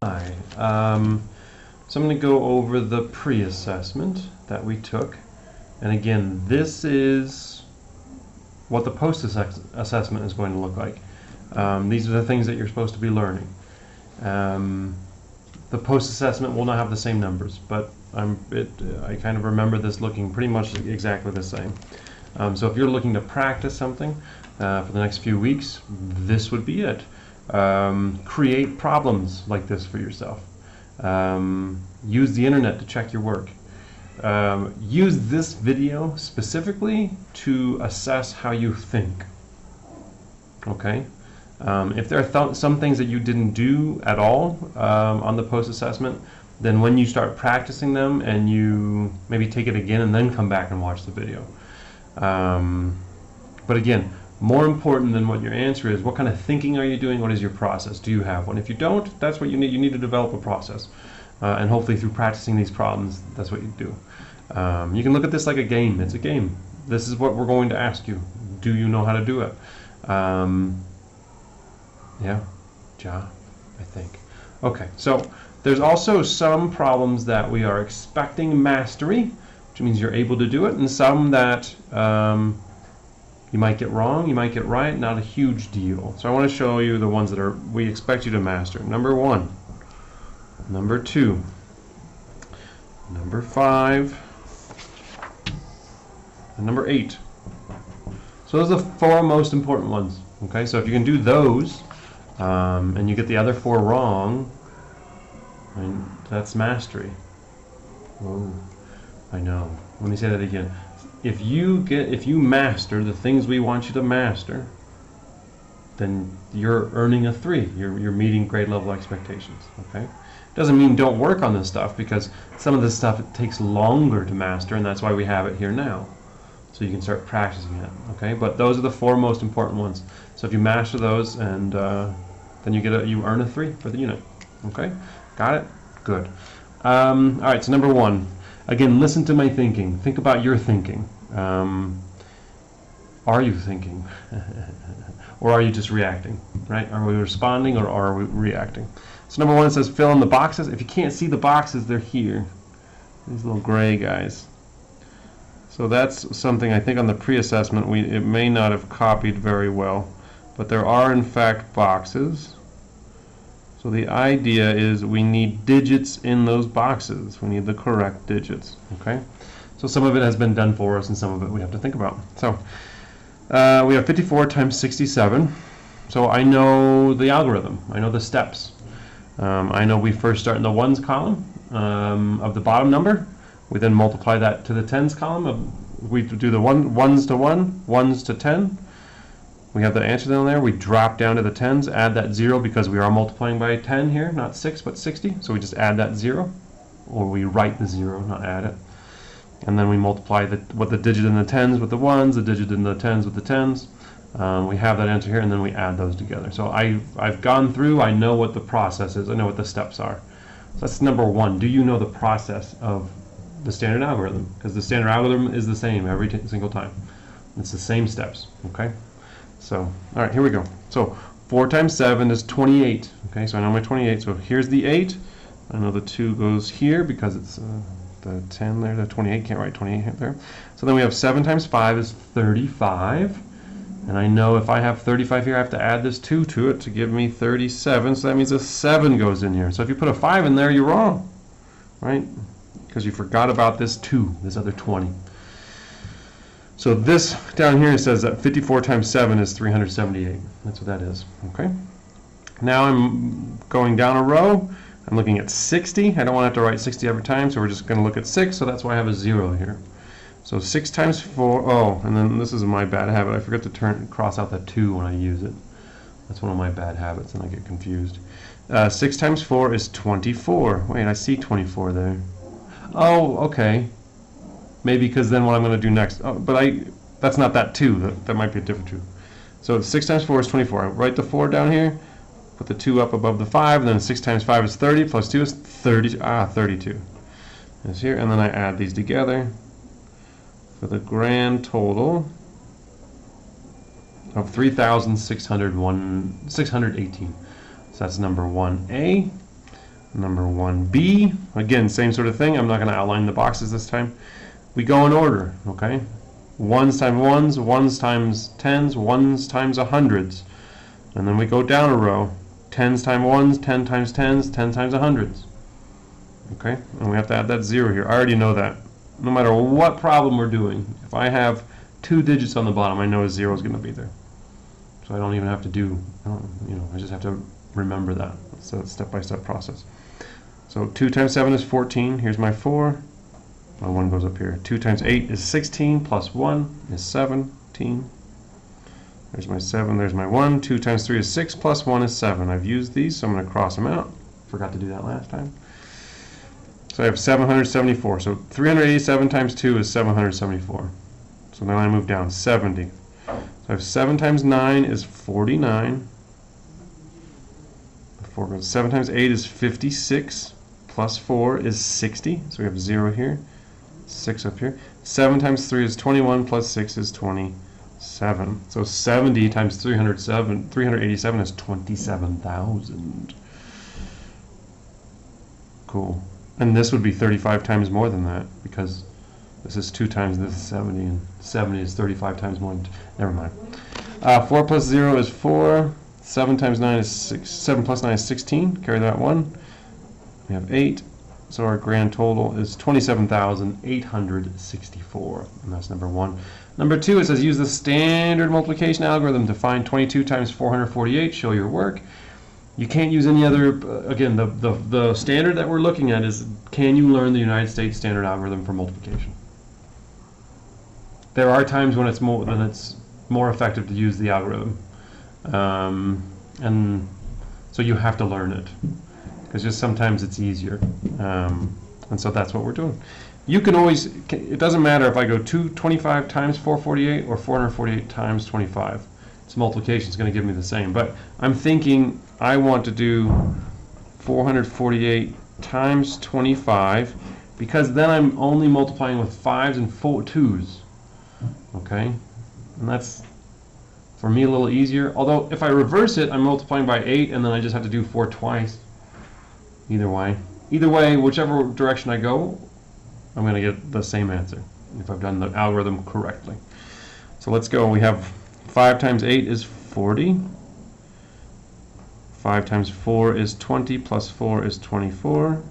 Hi. So I'm going to go over the pre-assessment that we took. And again, this is what the post-assessment is going to look like. These are the things that you're supposed to be learning. The post-assessment will not have the same numbers, but I kind of remember this looking pretty much exactly the same. So if you're looking to practice something for the next few weeks, this would be it. Create problems like this for yourself. Use the internet to check your work. Use this video specifically to assess how you think. Okay? If there are some things that you didn't do at all on the post-assessment, then when you start practicing them and you maybe take it again and then come back and watch the video. But again, more important than what your answer is, what kind of thinking are you doing? What is your process? Do you have one? If you don't, that's what you need. You need to develop a process. And hopefully through practicing these problems, that's what you do. You can look at this like a game. It's a game. This is what we're going to ask you. Do you know how to do it? Yeah, I think. Okay, so there's also some problems that we are expecting mastery, which means you're able to do it, and some that you might get wrong, you might get right, not a huge deal. So I want to show you the ones that we expect you to master. Number 1, number 2, number 5, and number 8. So those are the 4 most important ones. Okay, so if you can do those, and you get the other 4 wrong, and that's mastery. Whoa, I know. Let me say that again. If you master the things we want you to master, then you're earning a 3. You're meeting grade level expectations. Okay? Doesn't mean don't work on this stuff, because some of this stuff it takes longer to master, and that's why we have it here now, so you can start practicing it. Okay? But those are the 4 most important ones. So if you master those, and then you earn a 3 for the unit. Okay? Got it? Good. All right. So number 1. Again, listen to my thinking. Think about your thinking. Are you thinking? Or are you just reacting? Right? Are we responding or are we reacting? So number 1 says fill in the boxes. If you can't see the boxes, they're here. These little gray guys. So that's something I think on the pre-assessment it may not have copied very well. But there are in fact boxes. So the idea is we need digits in those boxes. We need the correct digits. Okay? So some of it has been done for us and some of it we have to think about. So we have 54 times 67. So I know the algorithm. I know the steps. I know we first start in the ones column of the bottom number. We then multiply that to the tens column. We do the ones to 1, ones to 10. We have the answer down there. We drop down to the tens, add that 0 because we are multiplying by 10 here, not 6 but 60. So we just add that 0, or we write the 0, not add it. And then we multiply what the digit in the tens with the ones, the digit in the tens with the tens. We have that answer here, and then we add those together. So I've gone through. I know what the process is. I know what the steps are. So that's number 1. Do you know the process of the standard algorithm? Because the standard algorithm is the same every single time. It's the same steps. Okay. So, all right, here we go. So 4 times 7 is 28. Okay, so I know my 28. So here's the 8. I know the 2 goes here because it's the 10 there, the 28. Can't write 28 there. So then we have 7 times 5 is 35. And I know if I have 35 here, I have to add this 2 to it to give me 37. So that means a 7 goes in here. So if you put a 5 in there, you're wrong, right? Because you forgot about this 2, this other 20. So this down here says that 54 times 7 is 378. That's what that is. Okay. Now I'm going down a row. I'm looking at 60. I don't want to have to write 60 every time, so we're just going to look at 6. So that's why I have a 0 here. So 6 times 4. Oh, and then this is my bad habit. I forget to cross out that 2 when I use it. That's one of my bad habits, and I get confused. 6 times 4 is 24. Wait, I see 24 there. Oh, okay. Maybe because then what I'm going to do next. Oh, but that's not that 2. That might be a different 2. So 6 times 4 is 24. I write the 4 down here, put the 2 up above the 5, and then 6 times 5 is 30, plus 2 is 30. 32. It's here, and then I add these together for the grand total of 3,618. So that's number 1A. number 1b. Again, same sort of thing. I'm not going to outline the boxes this time. We go in order, okay? Ones times ones, ones times tens, ones times hundreds. And then we go down a row. Tens times ones, 10 times tens, 10 times hundreds. Okay? And we have to add that 0 here. I already know that. No matter what problem we're doing, if I have 2 digits on the bottom, I know a 0 is going to be there. So I don't even have to do, I just have to remember that. It's a step-by-step process. So 2 times 7 is 14. Here's my 4. My 1 goes up here. 2 times 8 is 16, plus 1 is 17. There's my 7, there's my 1. 2 times 3 is 6, plus 1 is 7. I've used these, so I'm going to cross them out. Forgot to do that last time. So I have 774. So 387 times 2 is 774. So now I move down 70. So I have 7 times 9 is 49. 7 times 8 is 56. Plus 4 is 60. So we have 0 here. 6 up here. 7 times 3 is 21. Plus 6 is 27. So 70 times 387 is 27,000. Cool. And this would be 35 times more than that, because this is 2 times this is 70, and 70 is 35 times more. Never mind. 4 plus 0 is 4. 7 times 9 is 6. 7 plus 9 is 16. Carry that 1. We have 8. So our grand total is 27,864. And that's number 1. Number 2, it says use the standard multiplication algorithm to find 22 times 448. Show your work. You can't use any other, again, the standard that we're looking at is, can you learn the United States standard algorithm for multiplication? There are times when it's more effective to use the algorithm. And so you have to learn it, because just sometimes it's easier. And so that's what we're doing. You can always, it doesn't matter if I go 225 times 448 or 448 times 25. Its multiplication is going to give me the same. But I'm thinking I want to do 448 times 25, because then I'm only multiplying with 5s and 2s. Okay? And that's, for me, a little easier. Although, if I reverse it, I'm multiplying by 8, and then I just have to do 4 twice. Either way, whichever direction I go, I'm going to get the same answer if I've done the algorithm correctly. So let's go. We have 5 times 8 is 40. 5 times 4 is 20, plus 4 is 24.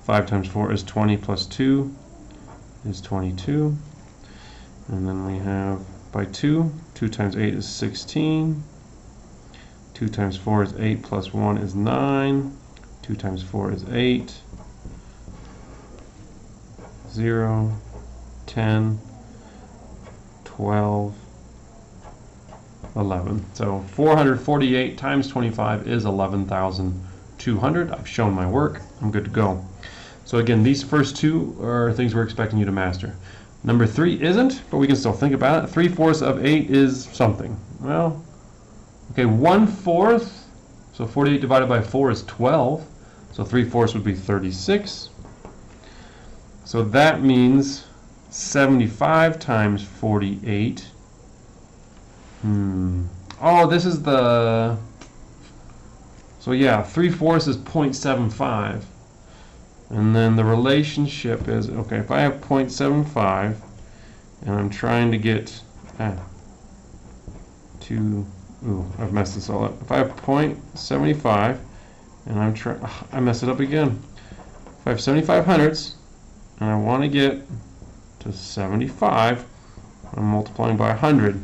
5 times 4 is 20, plus 2 is 22. And then we have by 2. 2 times 8 is 16. 2 times 4 is 8, plus 1 is 9. 2 times 4 is 8. 0, 10, 12, 11. So 448 times 25 is 11,200. I've shown my work. I'm good to go. So again, these first two are things we're expecting you to master. Number 3 isn't, but we can still think about it. 3/4 of 8 is something. Well, okay, 1/4. So 48 divided by 4 is 12. So 3/4 would be 36. So that means 75 times 48. Oh, this is the... So yeah, 3/4 is 0.75. And then the relationship is, okay, if I have 0.75 and I'm trying to get I've messed this all up. If I have 0.75 and I'm trying, I messed it up again. If I have 75 hundredths and I want to get to 75, I'm multiplying by 100.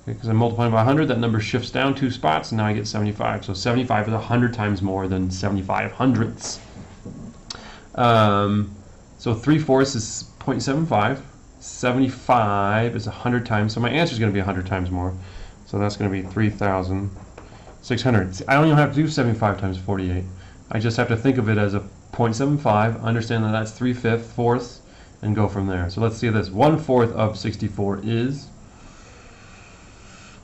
Because I'm multiplying by 100, that number shifts down 2 spots, and now I get 75. So 75 is 100 times more than 75 hundredths. So 3/4 is 0.75. 75 is 100 times. So my answer is going to be 100 times more. So that's going to be 3,600. I don't even have to do 75 times 48. I just have to think of it as a 0.75, understand that that's 3/5, and go from there. So let's see this. 1/4 of 64 is...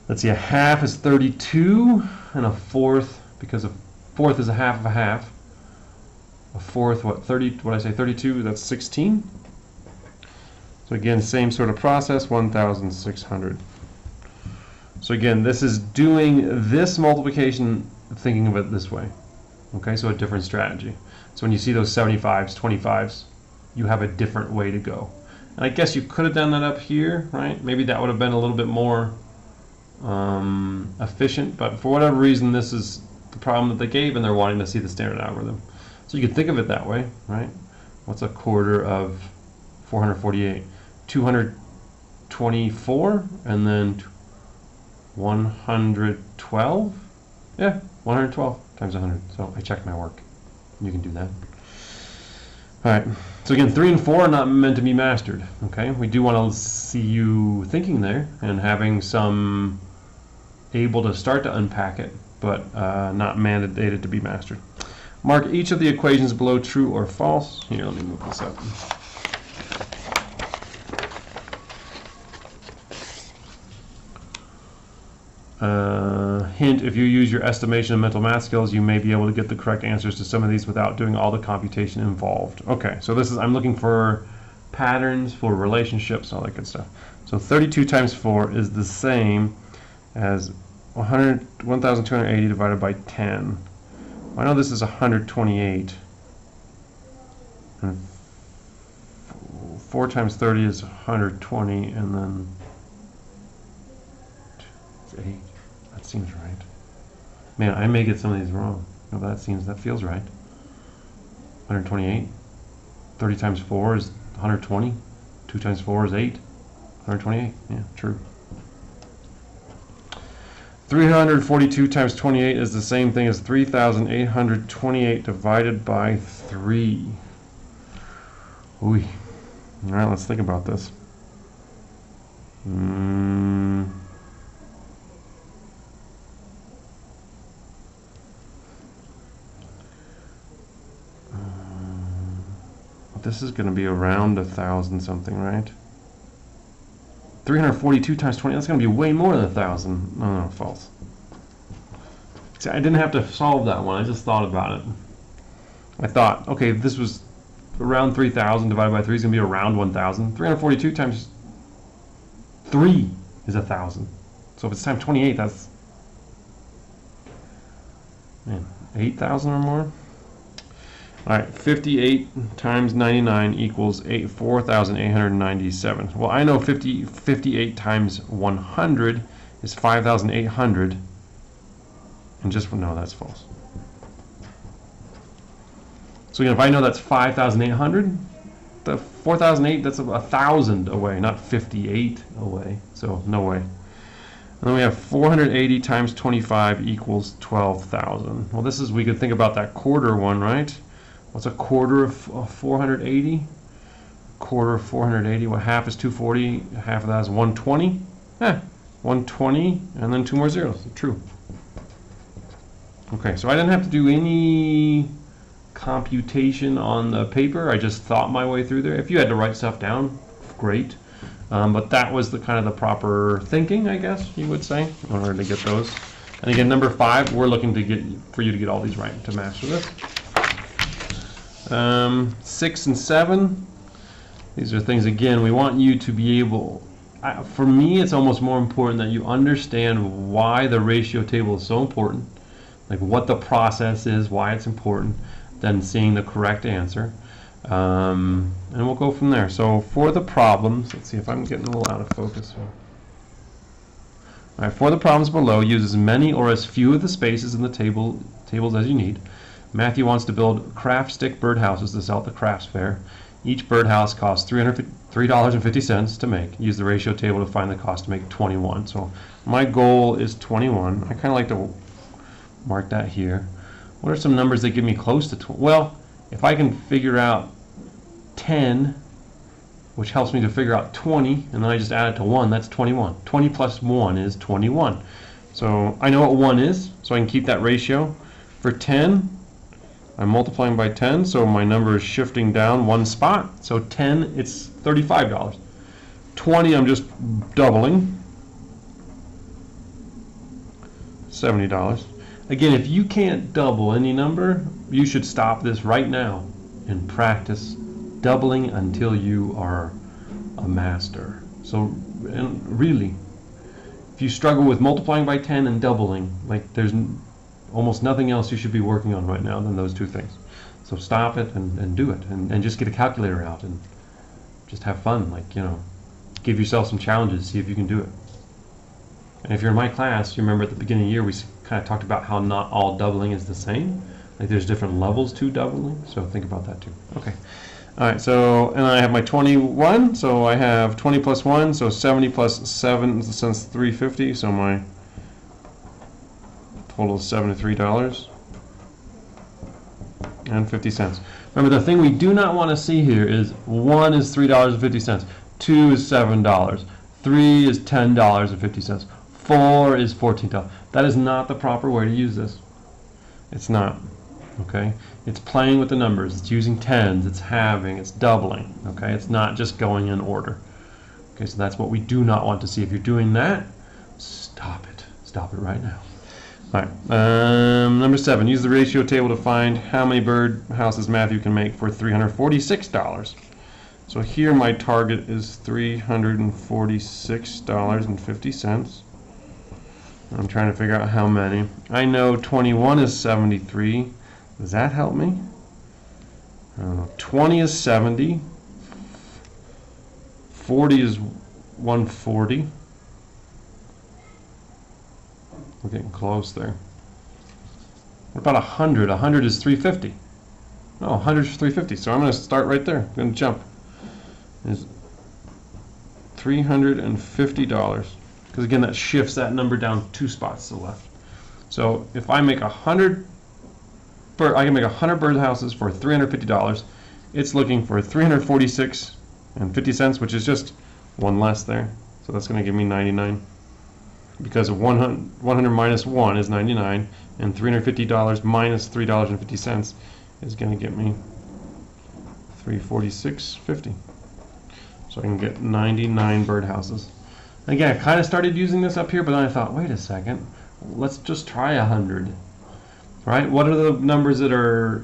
Let's see, a half is 32, and a fourth, because a fourth is a half of a half. A fourth, what, 30, what did I say, 32, that's 16. So again, same sort of process, 1,600. So again, this is doing this multiplication thinking of it this way. Okay, so a different strategy. So when you see those 75s, 25s, you have a different way to go. And I guess you could have done that up here, right? Maybe that would have been a little bit more efficient, but for whatever reason, this is the problem that they gave, and they're wanting to see the standard algorithm. So you can think of it that way, right? What's a quarter of 448? 224, and then 112? Yeah, 112 times 100. So I checked my work. You can do that. All right. So again, 3 and 4 are not meant to be mastered. Okay. We do want to see you thinking there and having some able to start to unpack it, but not mandated to be mastered. Mark each of the equations below true or false. Here, let me move this up. Hint, if you use your estimation and mental math skills, you may be able to get the correct answers to some of these without doing all the computation involved. Okay, so this is, I'm looking for patterns, for relationships, all that good stuff. So 32 times 4 is the same as 1,280 divided by 10. I know this is 128. And 4 times 30 is 120, and then it's 8. That seems right. Man, I may get some of these wrong. No, that feels right. 128. 30 times 4 is 120. 2 times 4 is 8. 128. Yeah, true. 342 times 28 is the same thing as 3,828 divided by 3. Ooh. All right, let's think about this. This is going to be around 1,000 something, right? 342 times 20, that's going to be way more than 1,000. No, false. See, I didn't have to solve that one. I just thought about it. I thought, okay, if this was around 3,000 divided by 3 is going to be around 1,000. 342 times 3 is 1,000. So if it's times 28, that's 8,000 or more. All right, 58 times 99 equals 4,897. Well, I know 58 times 100 is 5,800. And just, no, that's false. So again, if I know that's 5,800, the 4,008, that's 1,000 away, not 58 away. So no way. And then we have 480 times 25 equals 12,000. Well, this is, we could think about that quarter one, right? What's a quarter of 480? Quarter of 480. Well, half is 240. Half of that is 120. 120, and then 2 more zeros. True. Okay, so I didn't have to do any computation on the paper. I just thought my way through there. If you had to write stuff down, great. But that was the kind of the proper thinking, I guess you would say, in order to get those. And again, number 5, we're looking to get for you to get all these right to master this. 6 and 7, these are things, again, we want you to be able, for me it's almost more important that you understand why the ratio table is so important, like what the process is, why it's important, than seeing the correct answer. And we'll go from there. So for the problems, let's see if I'm getting a little out of focus here. All right, for the problems below, use as many or as few of the spaces in the tables as you need. Matthew wants to build craft stick birdhouses to sell at the crafts fair. Each birdhouse costs $3.50 to make. Use the ratio table to find the cost to make 21. So my goal is 21. I kind of like to mark that here. What are some numbers that give me close to 20? Well, if I can figure out 10, which helps me to figure out 20, and then I just add it to 1, that's 21. 20 plus 1 is 21. So I know what 1 is, so I can keep that ratio. For 10, I'm multiplying by 10, so my number is shifting down 1 spot. So 10, it's $35. 20, I'm just doubling. $70. Again, if you can't double any number, you should stop this right now and practice doubling until you are a master. So, and really, if you struggle with multiplying by 10 and doubling, like almost nothing else you should be working on right now than those two things. So stop it and do it, and just get a calculator out and just have fun. Like, you know, give yourself some challenges, see if you can do it. And if you're in my class, you remember at the beginning of the year we kind of talked about how not all doubling is the same. Like there's different levels to doubling, so think about that too. Okay. All right, so, and I have my 21, so I have 20 plus 1, so 70 plus 7 since 350, so my total is $73.50. Remember, the thing we do not want to see here is 1 is $3.50, 2 is $7, 3 is $10.50, 4 is $14. That is not the proper way to use this. It's not. Okay, it's playing with the numbers. It's using tens. It's halving. It's doubling. Okay, it's not just going in order. Okay, so that's what we do not want to see. If you're doing that, stop it. Stop it right now. All right. Number 7. Use the ratio table to find how many bird houses Matthew can make for $346. So here my target is $346.50. I'm trying to figure out how many. I know 21 is 73. Does that help me? I don't know. 20 is 70. 40 is 140. We're getting close there. What about 100? 100 is 350. Oh, 100 is 350. So I'm going to start right there. I'm going to jump. Is $350. Because again, that shifts that number down 2 spots to the left. So if I make 100, I can make 100 birdhouses for $350. It's looking for $346.50, which is just 1 less there. So that's going to give me 99. Because 100 minus 1 is 99, and $350 minus $3.50 is going to get me $346.50. So I can get 99 birdhouses. Again, I kind of started using this up here, but then I thought, wait a second, let's just try 100. Right? What are the numbers that are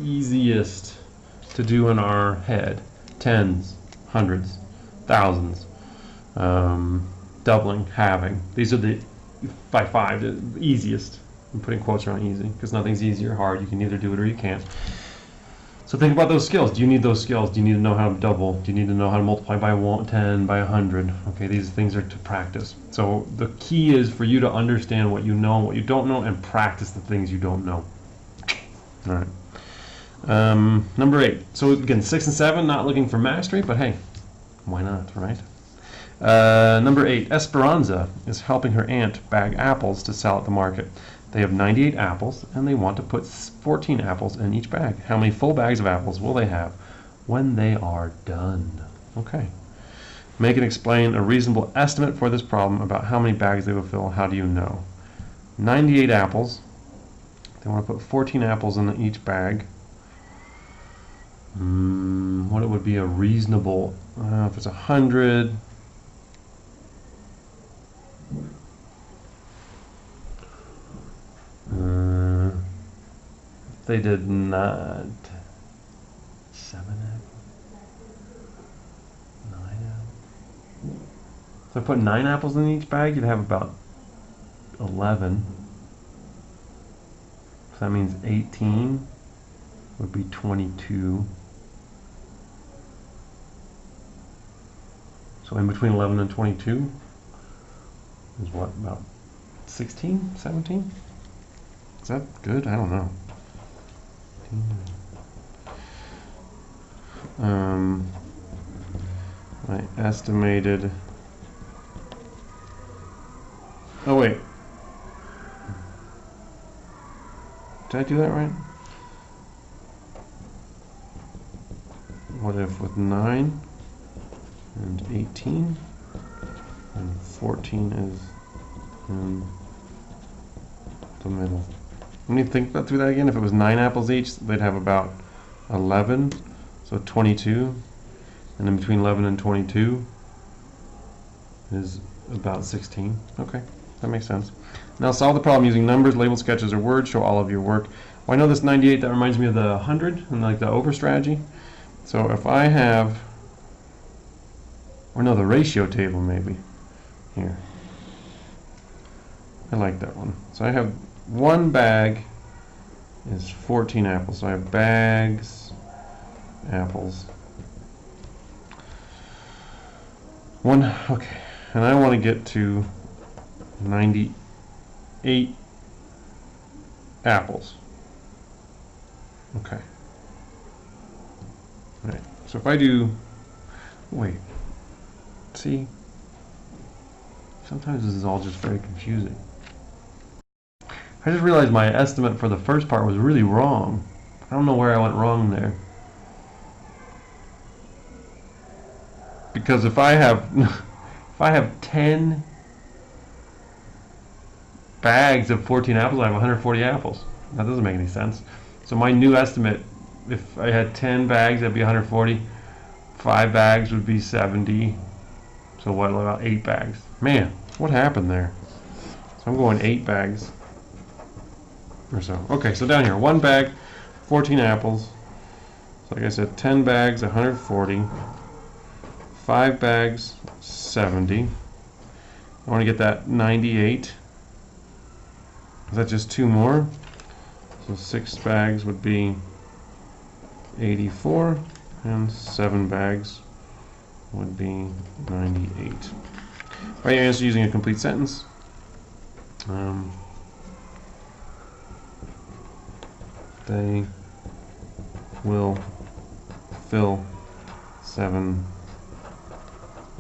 easiest to do in our head? Tens, hundreds, thousands, doubling, halving. These are the, by 5, the easiest. I'm putting quotes around easy because nothing's easy or hard. You can either do it or you can't. So think about those skills. Do you need those skills? Do you need to know how to double? Do you need to know how to multiply by 10, by 100? Okay, these things are to practice. So the key is for you to understand what you know and what you don't know and practice the things you don't know. All right. Number 8. So again, 6 and 7, not looking for mastery, but hey, why not, right? Number 8, Esperanza is helping her aunt bag apples to sell at the market. They have 98 apples, and they want to put 14 apples in each bag. How many full bags of apples will they have when they are done? Okay. Make and explain a reasonable estimate for this problem about how many bags they will fill. How do you know? 98 apples. They want to put 14 apples in each bag. What it would be a reasonable, if it's 100... they did not 7 apples, 9 apples. So I put 9 apples in each bag, you'd have about 11. So that means 18 would be 22. So in between 11 and 22 is what, about 16, 17? Is that good? I don't know. I estimated. Oh wait. Did I do that right? What if with 9 and 18 and 14 is in the middle? Let me think through that again. If it was 9 apples each, they'd have about 11, so 22, and then between 11 and 22 is about 16. Okay, that makes sense. Now solve the problem using numbers, labeled sketches, or words. Show all of your work. Well, I know this 98, that reminds me of the 100 and like the over strategy. So if I have, or no, the ratio table maybe. Here. I like that one. So I have one bag is 14 apples. So I have bags, apples. Okay, and I want to get to 98 apples. Okay. All right. So if I do, wait, see, sometimes this is all just very confusing. I just realized my estimate for the first part was really wrong. I don't know where I went wrong there. Because if I have 10 bags of 14 apples, I have 140 apples. That doesn't make any sense. So my new estimate, if I had 10 bags, that'd be 140. 5 bags would be 70. So what about 8 bags? Man, what happened there? So I'm going 8 bags or so. Okay, so down here, 1 bag, 14 apples. So like I said, 10 bags, 140. 5 bags, 70. I want to get that 98. Is that just 2 more? So 6 bags would be 84, and 7 bags would be 98. Write your answer using a complete sentence. They will fill 7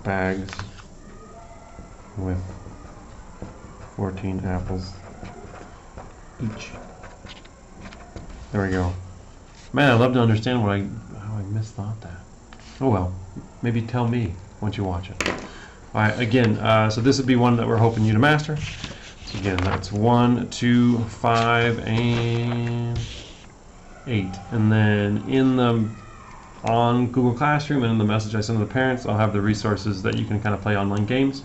bags with 14 apples each. There we go. Man, I'd love to understand how I misthought that. Oh well, maybe tell me once you watch it. Alright, again, so this would be one that we're hoping you to master. So again, that's 1, 2, 5, and 8. And then on Google Classroom and in the message I send to the parents, I'll have the resources that you can kind of play online games.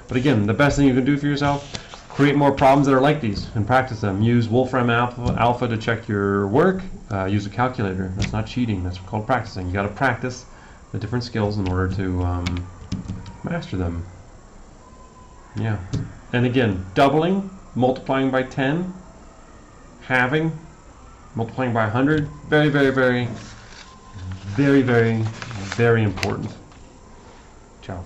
But again, the best thing you can do for yourself, create more problems that are like these and practice them. Use Wolfram Alpha to check your work. Use a calculator. That's not cheating. That's called practicing. You got to practice the different skills in order to master them. Yeah. And again, doubling, multiplying by 10, halving, multiplying by 100, very, very, very, very, very, very important. Ciao.